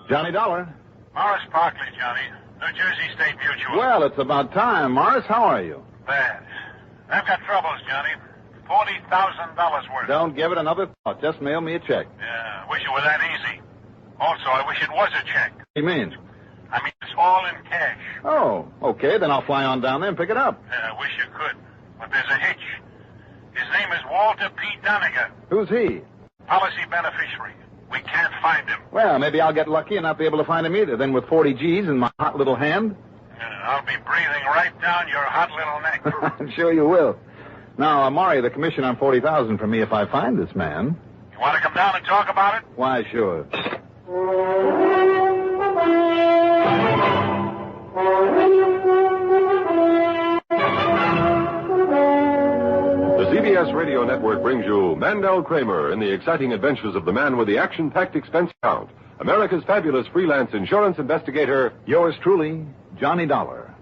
Johnny Dollar. Morris Parkley, Johnny. New Jersey State Mutual. Well, it's about time. Morris, how are you? Bad. I've got troubles, Johnny. $40,000 worth. Don't give it another thought. Just mail me a check. Yeah, I wish it were that easy. Also, I wish it was a check. What do you mean? I mean, it's all in cash. Oh, okay. Then I'll fly on down there and pick it up. Yeah, I wish you could. But there's a hitch. His name is Walter P. Doninger. Who's he? Policy beneficiary. We can't find him. Well, maybe I'll get lucky and not be able to find him either. Then with 40 G's in my hot little hand. Yeah, I'll be breathing right down your hot little neck. I'm sure you will. Now, Maury, the commission on $40,000 for me if I find this man. You want to come down and talk about it? Why, sure. The CBS Radio Network brings you Mandel Kramer in the exciting adventures of the man with the action-packed expense account, America's fabulous freelance insurance investigator. Yours truly, Johnny Dollar.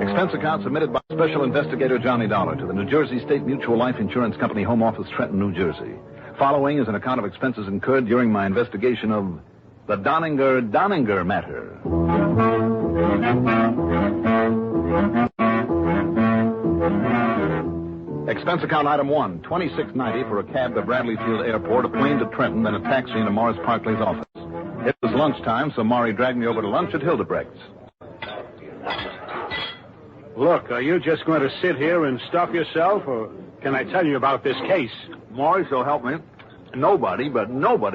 Expense account submitted by Special Investigator Johnny Dollar to the New Jersey State Mutual Life Insurance Company Home Office, Trenton, New Jersey. Following is an account of expenses incurred during my investigation of the Doninger matter. Expense account item 1, $26.90 for a cab to Bradley Field Airport, a plane to Trenton, then a taxi into Morris Parkley's office. It was lunchtime, so Maury dragged me over to lunch at Hildebrecht's. Look, are you just going to sit here and stuff yourself, or can I tell you about this case? Maury, so help me. Nobody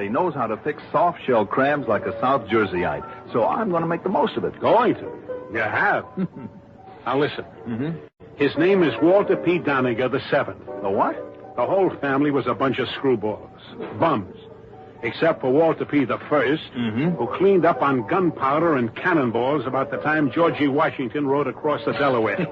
knows how to fix soft-shell crabs like a South Jerseyite. So I'm going to make the most of it. Going to? You have. Now listen. Mm-hmm. His name is Walter P. Doninger the Seventh. The what? The whole family was a bunch of screwballs. Bums. Except for Walter P. the First, who cleaned up on gunpowder and cannonballs about the time Georgie Washington rode across the Delaware.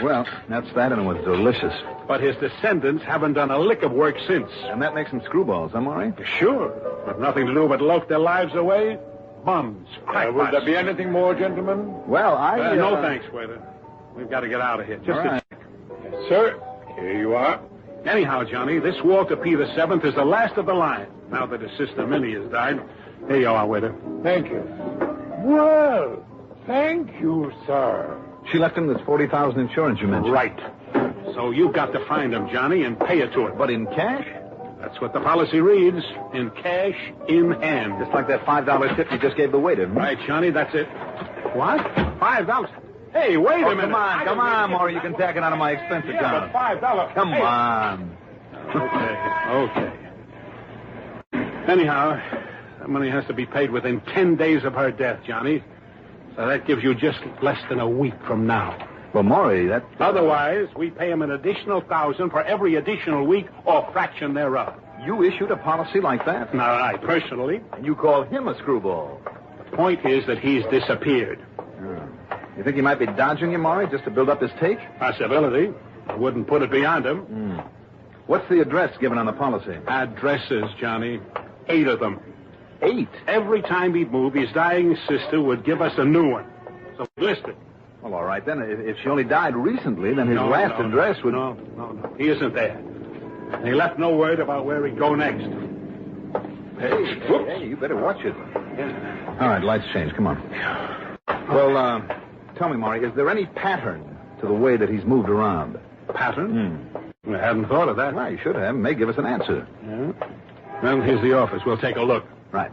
Well, that's that, and it was delicious. But his descendants haven't done a lick of work since. And that makes them screwballs, huh, Maury? Sure. But nothing to do but loaf their lives away. Bums. Crackpots. Will there be anything more, gentlemen? Well, No thanks, waiter. We've got to get out of here. Just all right. Yes, sir. Here you are. Anyhow, Johnny, this Walter P. the Seventh is the last of the line. Now that his sister Minnie has died. Here you are, waiter. Thank you. Well, thank you, sir. She left him this $40,000 insurance you mentioned. Right. So you've got to find him, Johnny, and pay it to him. But in cash? That's what the policy reads. In cash, in hand. Just like that $5 tip you just gave the waiter. Right, Johnny, that's it. What? $5? Hey, wait a minute. Come on, Maury. You can tack it out of my expense account. Yeah, but $5. Come on. Okay. Anyhow, that money has to be paid within 10 days of her death, Johnny. So that gives you just less than a week from now. Well, Maury, that... Otherwise, we pay him an additional $1,000 for every additional week or fraction thereof. You issued a policy like that? Not I, personally. And you call him a screwball? The point is that he's disappeared. You think he might be dodging you, Maury, just to build up his take? Possibility. I wouldn't put it beyond him. What's the address given on the policy? Addresses, Johnny. 8 of them. 8? Every time he'd move, his dying sister would give us a new one. So list it. Well, all right, then. If she only died recently, then his last address would... No. He isn't there. And he left no word about where he'd go next. Hey, you better watch it. Yeah. All right, lights change. Come on. Well, tell me, Maury, is there any pattern to the way that he's moved around? Pattern? I hadn't thought of that. Well, you should have. May give us an answer. Yeah. Well, here's the office. We'll take a look. Right.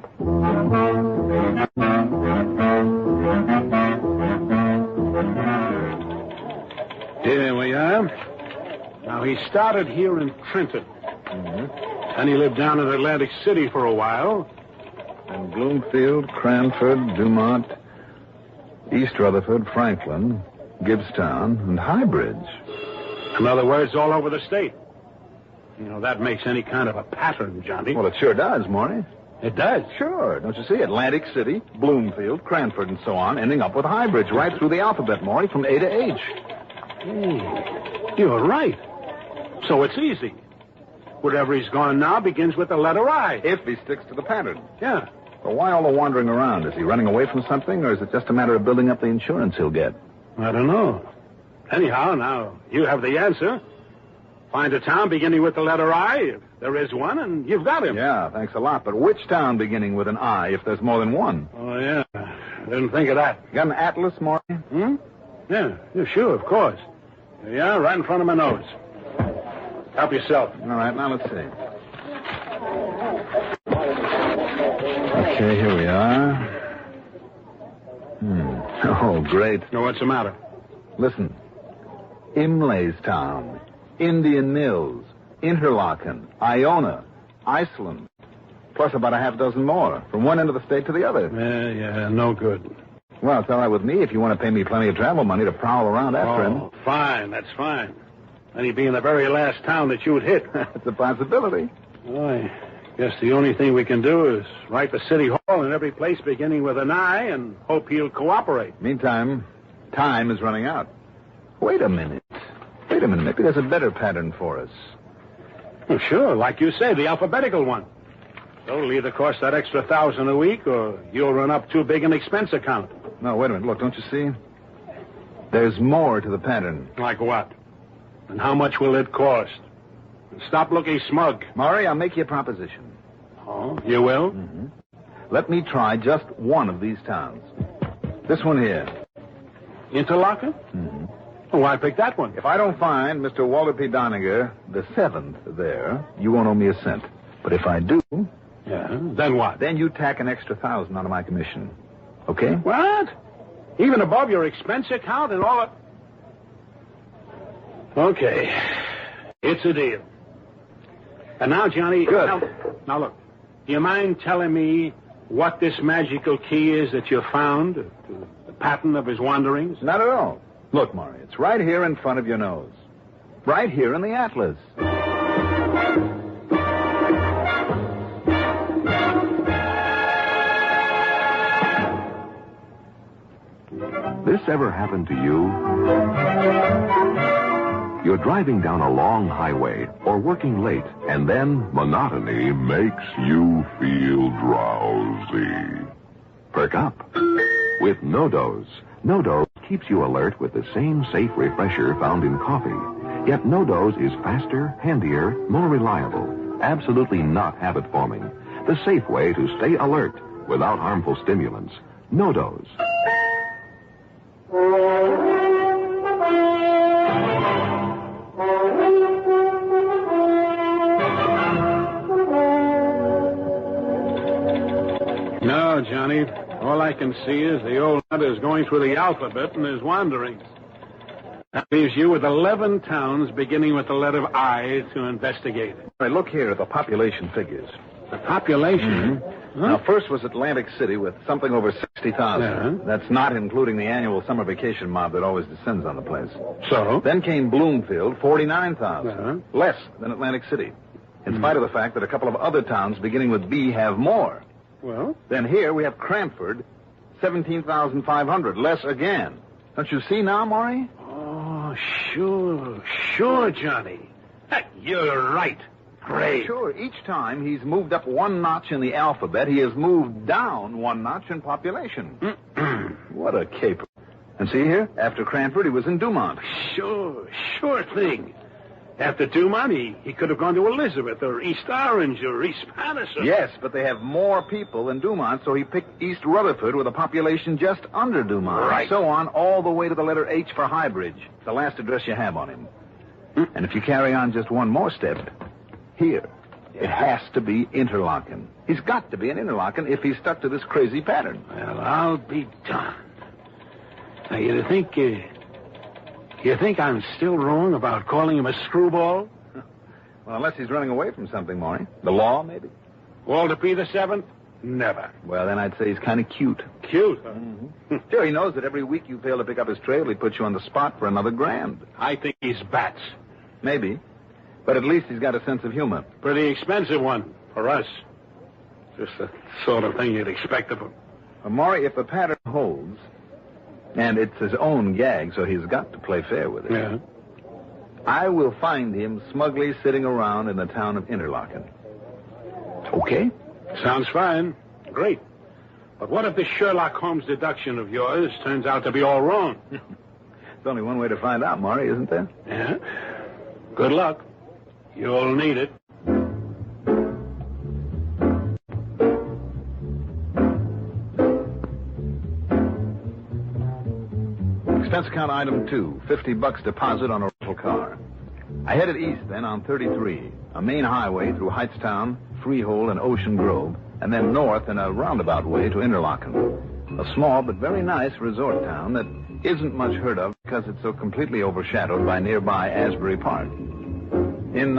Here we are. Now, he started here in Trenton. Then he lived down in Atlantic City for a while. And Bloomfield, Cranford, Dumont, East Rutherford, Franklin, Gibbstown, and Highbridge. In other words, all over the state. You know, that makes any kind of a pattern, Johnny. Well, it sure does, Maury. It does? Sure. Don't you see? Atlantic City, Bloomfield, Cranford, and so on, ending up with Highbridge right through the alphabet, Maury, from A to H. Hey, you're right. So it's easy. Wherever he's gone now begins with the letter I. If he sticks to the pattern. Yeah. But why all the wandering around? Is he running away from something, or is it just a matter of building up the insurance he'll get? I don't know. Anyhow, now, you have the answer. Find a town beginning with the letter I, if there is one, and you've got him. Yeah, thanks a lot. But which town beginning with an I if there's more than one? Oh, yeah. I didn't think of that. You got an atlas, Maury? Yeah, sure, of course. Yeah, right in front of my nose. Help yourself. All right, now let's see. Okay, here we are. Oh, great. Now, what's the matter? Listen. Imlaystown, Indian Mills, Interlaken, Iona, Iceland, plus about a half dozen more, from one end of the state to the other. Yeah, no good. Well, it's all right with me if you want to pay me plenty of travel money to prowl around after him. Fine, that's fine. And he'd be in the very last town that you'd hit. It's a possibility. Well, I guess the only thing we can do is write the city hall in every place beginning with an I and hope he'll cooperate. Meantime, time is running out. Wait a minute. Maybe there's a better pattern for us. Well, sure, like you say, the alphabetical one. So it'll either cost that extra $1,000 a week or you'll run up too big an expense account. No, wait a minute. Look, don't you see? There's more to the pattern. Like what? And how much will it cost? Stop looking smug. Maury, I'll make you a proposition. Oh, you will? Mm-hmm. Let me try just one of these towns. This one here. Interlaken? Mm-hmm. Well, why pick that one? If I don't find Mr. Walter P. Doninger, the 7th there, you won't owe me a cent. But if I do... Yeah, then what? Then you tack an extra $1,000 onto my commission. Okay? What? Even above your expense account and all that? Okay. It's a deal. And now, Johnny... Good. Now, look. Do you mind telling me what this magical key is that you found? The pattern of his wanderings? Not at all. Look, Maury, it's right here in front of your nose. Right here in the atlas. This ever happened to you? You're driving down a long highway or working late, and then monotony makes you feel drowsy. Perk up with No-Dose. No-Dose keeps you alert with the same safe refresher found in coffee. Yet No-Dose is faster, handier, more reliable. Absolutely not habit-forming. The safe way to stay alert without harmful stimulants. No-Dose. No, Johnny. All I can see is the old nut is going through the alphabet in his wanderings. That leaves you with 11 towns beginning with the letter I to investigate. All right, look here at the population figures. The population? Mm-hmm. Now, first was Atlantic City with something over 60,000. Yeah. That's not including the annual summer vacation mob that always descends on the place. So? Then came Bloomfield, 49,000. Yeah. Less than Atlantic City. In spite of the fact that a couple of other towns beginning with B have more. Well? Then here we have Cranford, 17,500. Less again. Don't you see now, Maury? Oh, sure, Johnny. You're right. Great. Sure, each time he's moved up one notch in the alphabet, he has moved down one notch in population. What a caper. And see here, after Cranford, he was in Dumont. Sure thing. After Dumont, he could have gone to Elizabeth or East Orange or East Patterson. Yes, but they have more people than Dumont, so he picked East Rutherford with a population just under Dumont. Right. So on, all the way to the letter H for Highbridge, the last address you have on him. And if you carry on just one more step, here, it has to be Interlaken. He's got to be an Interlaken if he's stuck to this crazy pattern. Well, I'll be darned. Now, you think I'm still wrong about calling him a screwball? Well, unless he's running away from something, Maury. The law, maybe? Walter P. the 7th? Never. Well, then I'd say he's kind of cute. Cute? Mm-hmm. Sure, he knows that every week you fail to pick up his trail, he puts you on the spot for another grand. I think he's bats. Maybe. But at least he's got a sense of humor. Pretty expensive one for us. Just the sort of thing you'd expect of him. Well, Maury, if the pattern holds, and it's his own gag, so he's got to play fair with it. Yeah. I will find him smugly sitting around in the town of Interlaken. Okay? Sounds fine. Great. But what if this Sherlock Holmes deduction of yours turns out to be all wrong? There's only one way to find out, Maury, isn't there? Yeah? Good luck. You'll need it. Expense account item 2, $50 deposit on a rental car. I headed east then on 33, a main highway through Hightstown, Freehold, and Ocean Grove, and then north in a roundabout way to Interlaken, a small but very nice resort town that isn't much heard of because it's so completely overshadowed by nearby Asbury Park. In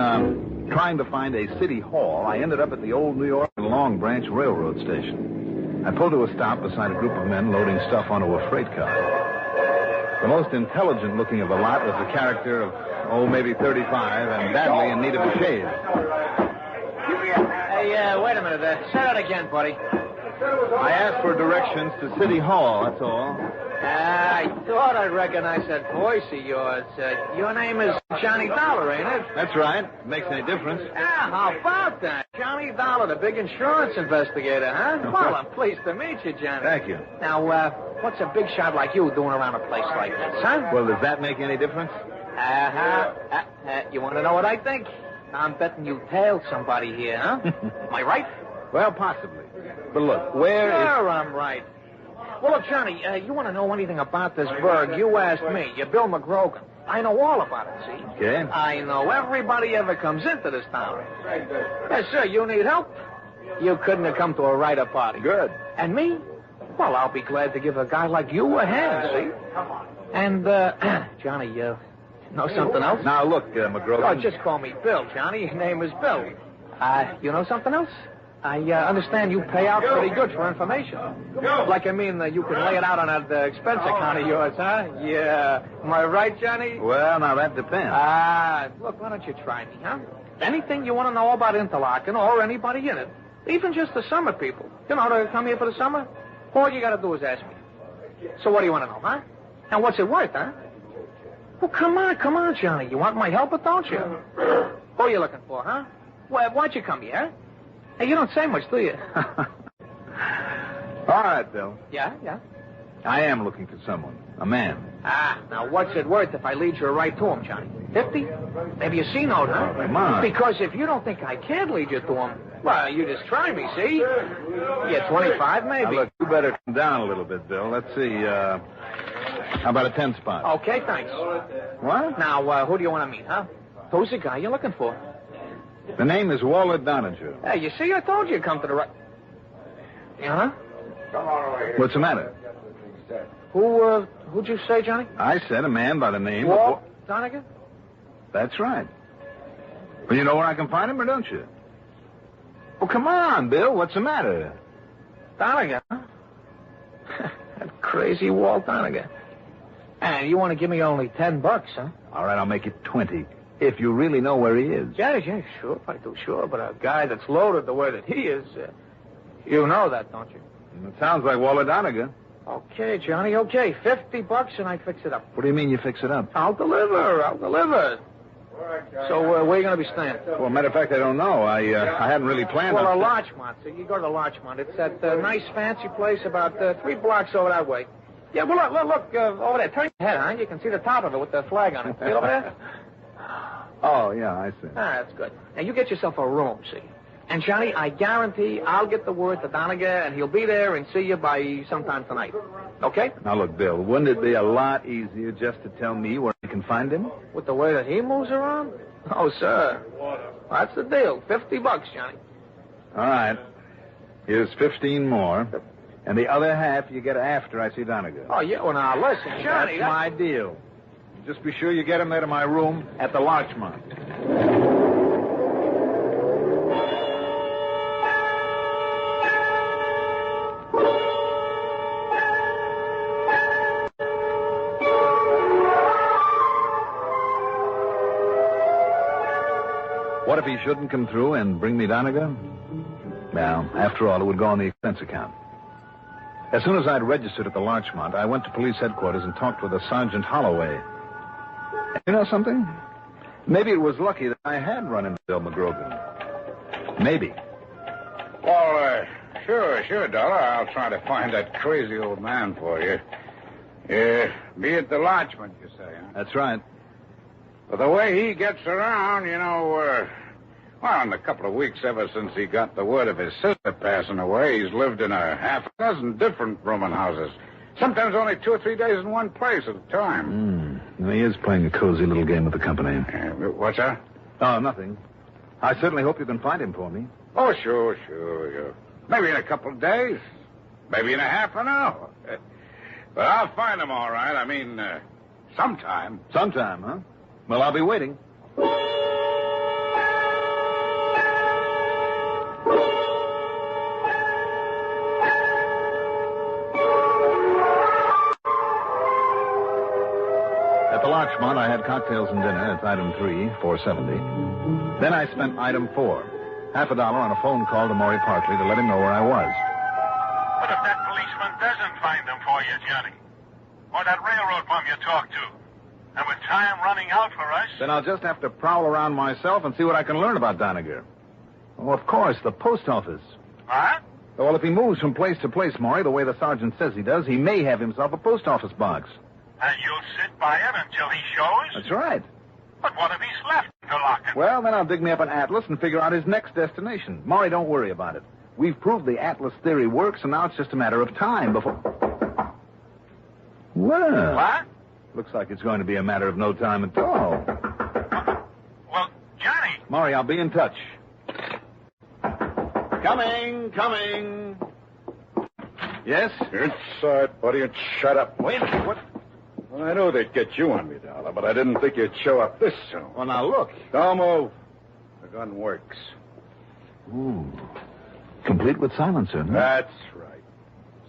trying to find a city hall, I ended up at the old New York and Long Branch Railroad station. I pulled to a stop beside a group of men loading stuff onto a freight car. The most intelligent looking of the lot was a character of, maybe 35 and badly in need of a shave. Hey, wait a minute. Say that again, buddy. I asked for directions to City Hall, that's all. I thought I recognized that voice of yours. Your name is Johnny Dollar, ain't it? That's right. Makes any difference. Yeah, how about that? Johnny Dollar, the big insurance investigator, huh? Well, I'm pleased to meet you, Johnny. Thank you. Now, what's a big shot like you doing around a place like this, huh? Well, does that make any difference? You want to know what I think? I'm betting you tailed somebody here, huh? Am I right? Well, possibly. But look, where is... Sure, I'm right. Well, look, Johnny, you want to know anything about this burg, you asked me. You're Bill McGrogan. I know all about it, see? Okay. I know everybody ever comes into this town. Yes, sir, you need help? You couldn't have come to a writer party. Good. And me? Well, I'll be glad to give a guy like you a hand, see? And, Johnny, you know something else? Now, look, McGrogan... Oh, just call me Bill, Johnny. Your name is Bill. You know something else? I understand you pay out pretty good for information. Like, I mean, you can lay it out on that expense account of yours, huh? Yeah. Am I right, Johnny? Well, now, that depends. Look, why don't you try me, huh? Anything you want to know about Interlaken or anybody in it, even just the summer people, you know, to come here for the summer, all you got to do is ask me. So what do you want to know, huh? And what's it worth, huh? Well, come on, Johnny. You want my help or don't you? Who are you looking for, huh? Well, why'd you come here? Hey, you don't say much, do you? All right, Bill. Yeah? I am looking for someone. A man. Now what's it worth if I lead you right to him, Johnny? 50? Maybe a C-note, huh? Come on. Because if you don't think I can lead you to him, well, you just try me, see? Yeah, 25 maybe. Now, look, you better come down a little bit, Bill. Let's see, how about a 10 spot? Okay, thanks. What? Now, who do you want to meet, huh? Who's the guy you're looking for? The name is Walter Doninger. Hey, you see, I told you to come to the right... Yeah, huh? What's the matter? Who'd you say, Johnny? I said a man by the name Walt Doninger? That's right. Well, you know where I can find him, or don't you? Well, come on, Bill. What's the matter? Doninger, huh? That crazy Walt Doninger. And you want to give me only $10, huh? All right, I'll make it 20. If you really know where he is. Yeah, sure, I do, sure. But a guy that's loaded the way that he is, you know that, don't you? It sounds like Walter Doninger. Okay, Johnny, okay. $50 and I fix it up. What do you mean you fix it up? I'll deliver. So, where are you going to be staying? Well, matter of fact, I don't know. I hadn't really planned on... Well, Larchmont. So you go to the Larchmont. It's that nice, fancy place about 3 blocks over that way. Yeah, well, look over there. Turn your head, huh? You can see the top of it with the flag on it. See it over there? Oh, yeah, I see. That's good. Now, you get yourself a room, see? And, Johnny, I guarantee I'll get the word to Doninger, and he'll be there and see you by sometime tonight. Okay? Now, look, Bill, wouldn't it be a lot easier just to tell me where I can find him? With the way that he moves around? Oh, sir. That's the deal. $50, Johnny. All right. Here's 15 more. And the other half you get after I see Doninger. Oh, yeah? Well, now, listen, Johnny. That's my deal. Just be sure you get him there to my room at the Larchmont. What if he shouldn't come through and bring me Doninger? Well, after all, it would go on the expense account. As soon as I'd registered at the Larchmont, I went to police headquarters and talked with a Sergeant Holloway. You know something? Maybe it was lucky that I had run into Bill McGrogan. Maybe. Well, sure, Dollar. I'll try to find that crazy old man for you. Yeah, be at the lodgement, you say, huh? That's right. Well, the way he gets around, well, in the couple of weeks ever since he got the word of his sister passing away, he's lived in a half a dozen different rooming houses. Sometimes only 2 or 3 days in one place at a time. He is playing a cozy little game with the company. What's that? Oh, nothing. I certainly hope you can find him for me. Oh, sure. Maybe in a couple of days. Maybe in a half an hour. But I'll find him all right. I mean, sometime. Sometime, huh? Well, I'll be waiting. At the Larchmont, I had cocktails and dinner. It's item 3, $4.70. Then I spent item 4, $50 on a phone call to Maury Parkley to let him know where I was. What if that policeman doesn't find them for you, Johnny? Or that railroad bum you talked to? And with time running out for us... Then I'll just have to prowl around myself and see what I can learn about Doninger. Oh, of course, the post office. Huh? Well, if he moves from place to place, Maury, the way the sergeant says he does, he may have himself a post office box. And you'll sit by it until he shows? That's right. But what if he's left to lock it? Well, then I'll dig me up an atlas and figure out his next destination. Maury, don't worry about it. We've proved the atlas theory works, and now it's just a matter of time before... Well... What? Looks like it's going to be a matter of no time at all. Well, Johnny... Maury, I'll be in touch. Coming. Yes? Inside, buddy, and shut up. Wait, what? Well, I knew they'd get you on me, Dollar, but I didn't think you'd show up this soon. Well, now, look. Don't move. The gun works. Ooh. Complete with silencer, huh? That's right.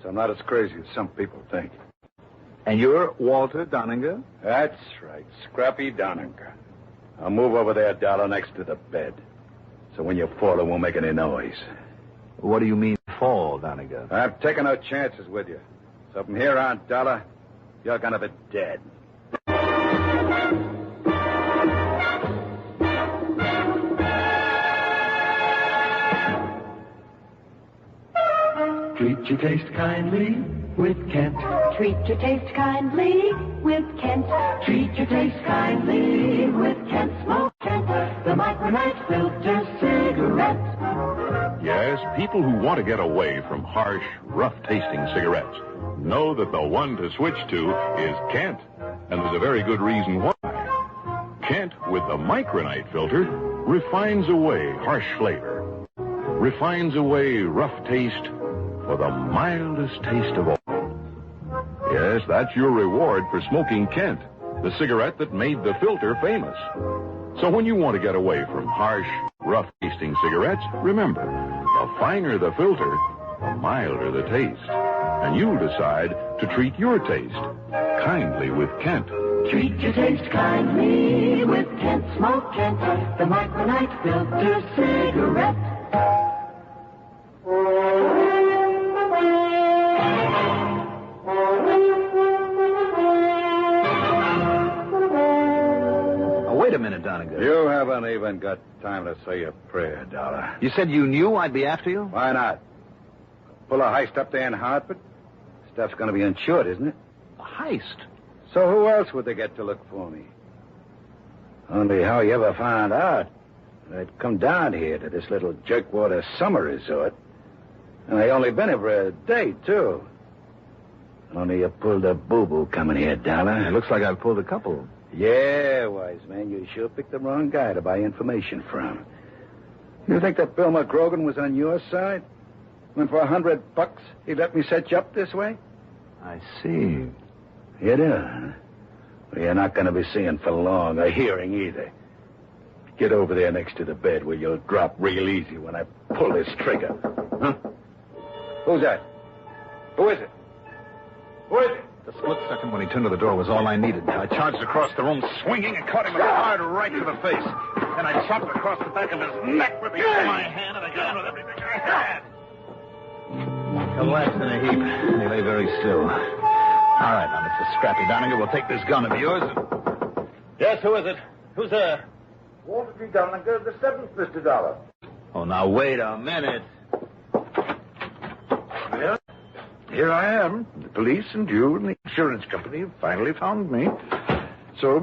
So I'm not as crazy as some people think. And you're Walter Doninger? That's right. Scrappy Doninger. I'll move over there, Dollar, next to the bed. So when you fall, it won't make any noise. What do you mean, fall, Doninger? I'm taking no chances with you. So from here on, Dollar, you're gonna be dead. Treat your taste kindly with Kent. Treat your taste kindly with Kent. Treat your taste kindly with Kent. Smoke Kent, the micronite filter cigarette. Yes, people who want to get away from harsh, rough-tasting cigarettes know that the one to switch to is Kent. And there's a very good reason why. Kent, with the micronite filter, refines away harsh flavor, refines away rough taste for the mildest taste of all. Yes, that's your reward for smoking Kent, the cigarette that made the filter famous. So when you want to get away from harsh, rough-tasting cigarettes, remember, the finer the filter, the milder the taste. And you'll decide to treat your taste kindly with Kent. Treat your taste kindly with Kent. Smoke Kent, the micronite filter cigarette. Wait a minute, Doninger. You haven't even got time to say a prayer, Dollar. You said you knew I'd be after you? Why not? Pull a heist up there in Hartford? Stuff's going to be insured, isn't it? A heist? So who else would they get to look for me? Only how you ever found out, I'd come down here to this little jerkwater summer resort. And I only been here for a day, too. Only you pulled a boo-boo coming here, Dollar. It looks like I've pulled a couple. Yeah, wise man, you sure picked the wrong guy to buy information from. You think that Bill McGrogan was on your side? When for $100, he let me set you up this way? I see. You do, huh? Well, you're not going to be seeing for long, or hearing either. Get over there next to the bed where you'll drop real easy when I pull this trigger. Huh? Who's that? Who is it? Who is it? The split second when he turned to the door was all I needed. I charged across the room, swinging, and caught him a hard right to the face. Then I chopped across the back of his neck, ripping from my hand, and I got with everything I had. Collapsed in a heap. He lay very still. All right, now, Mr. Scrappy Doninger, we'll take this gun of yours and... Yes, who is it? Who's there? Walter P. Doninger, the 7th, Mr. Dollar. Oh, now, wait a minute. Well, here I am. The police and you and the insurance company finally found me. So,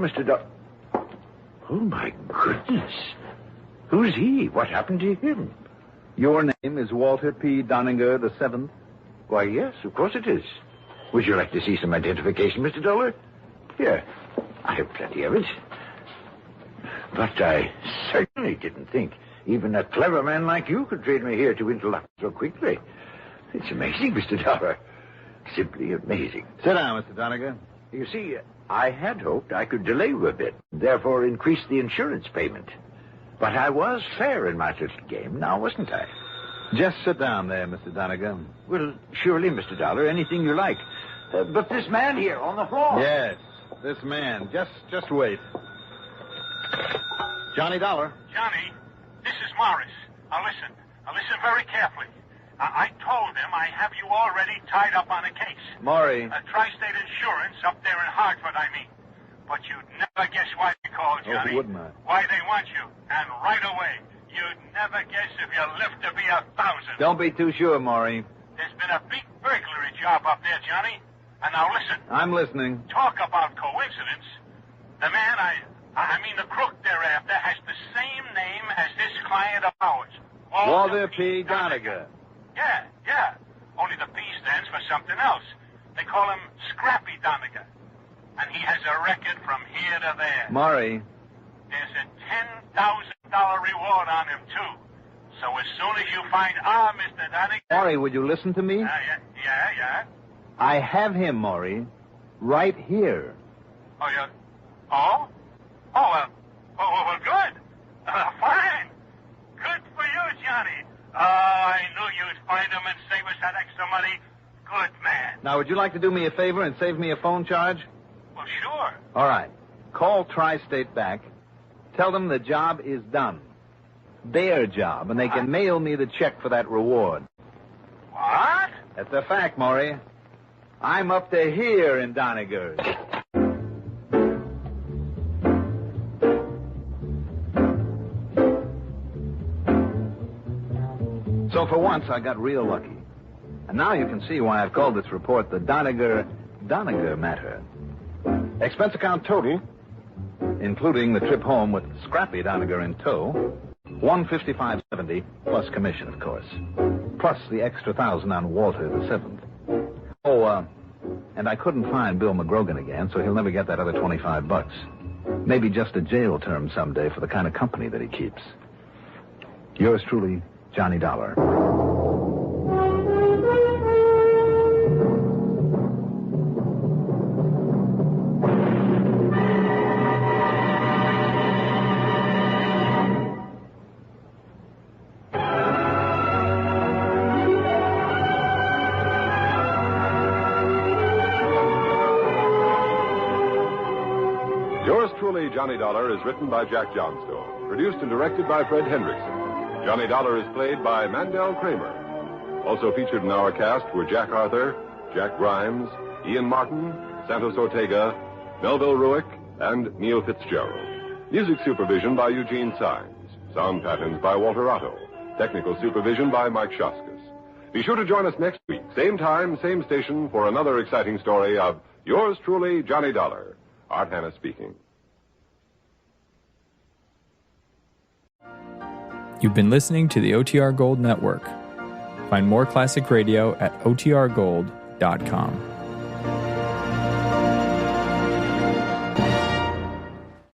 Oh, my goodness. Who's he? What happened to him? Your name is Walter P. Doninger the Seventh? Why, yes, of course it is. Would you like to see some identification, Mr. Dollar? Here, I have plenty of it. But I certainly didn't think even a clever man like you could trade me here to interlock so quickly. It's amazing, Mr. Dollar. Simply amazing. Sit down, Mr. Doninger. You see, I had hoped I could delay you a bit, therefore increase the insurance payment. But I was fair in my little game, now wasn't I? Just sit down there, Mr. Doninger. Well, surely, Mr. Dollar, anything you like. But this man here on the floor. Yes, this man. Just wait. Johnny Dollar. Johnny, this is Morris. Now listen very carefully. I told him I have you already tied up on a case. Maury. Tri-State Insurance up there in Hartford, I mean. But you'd never guess why they called, Johnny. Oh, wouldn't I? Why they want you. And right away. You'd never guess if you lived to be 1,000. Don't be too sure, Maury. There's been a big burglary job up there, Johnny. And now listen. I'm listening. Talk about coincidence. The man I mean the crook thereafter has the same name as this client of ours. Walter P. Doninger. Yeah. Only the P stands for something else. They call him Scrappy Doninger. And he has a record from here to there. Maury. There's a $10,000 reward on him, too. So as soon as you find our Mr. Doninger... Maury, would you listen to me? Yeah. I have him, Maury. Right here. Oh, you... Oh? Well, good. Fine. Good for you, Johnny. I knew you'd find him and save us that extra money. Good man. Now, would you like to do me a favor and save me a phone charge? Well, sure. All right. Call Tri-State back. Tell them the job is done. Their job, and they can mail me the check for that reward. What? That's a fact, Maury. I'm up to here in Doninger's. So for once, I got real lucky. And now you can see why I've called this report the Doninger matter. Expense account total, including the trip home with Scrappy Doninger in tow, $155.70 plus commission, of course, plus the extra $1,000 on Walter the Seventh. Oh, and I couldn't find Bill McGrogan again, so he'll never get that other $25. Maybe just a jail term someday for the kind of company that he keeps. Yours truly, Johnny Dollar. Yours truly, Johnny Dollar, is written by Jack Johnstone, produced and directed by Fred Hendrickson. Johnny Dollar is played by Mandel Kramer. Also featured in our cast were Jack Arthur, Jack Grimes, Ian Martin, Santos Ortega, Melville Ruick, and Neil Fitzgerald. Music supervision by Eugene Sines. Sound patterns by Walter Otto. Technical supervision by Mike Shoskus. Be sure to join us next week, same time, same station, for another exciting story of Yours truly, Johnny Dollar. Art Hanna speaking. You've been listening to the OTR Gold Network. Find more classic radio at otrgold.com.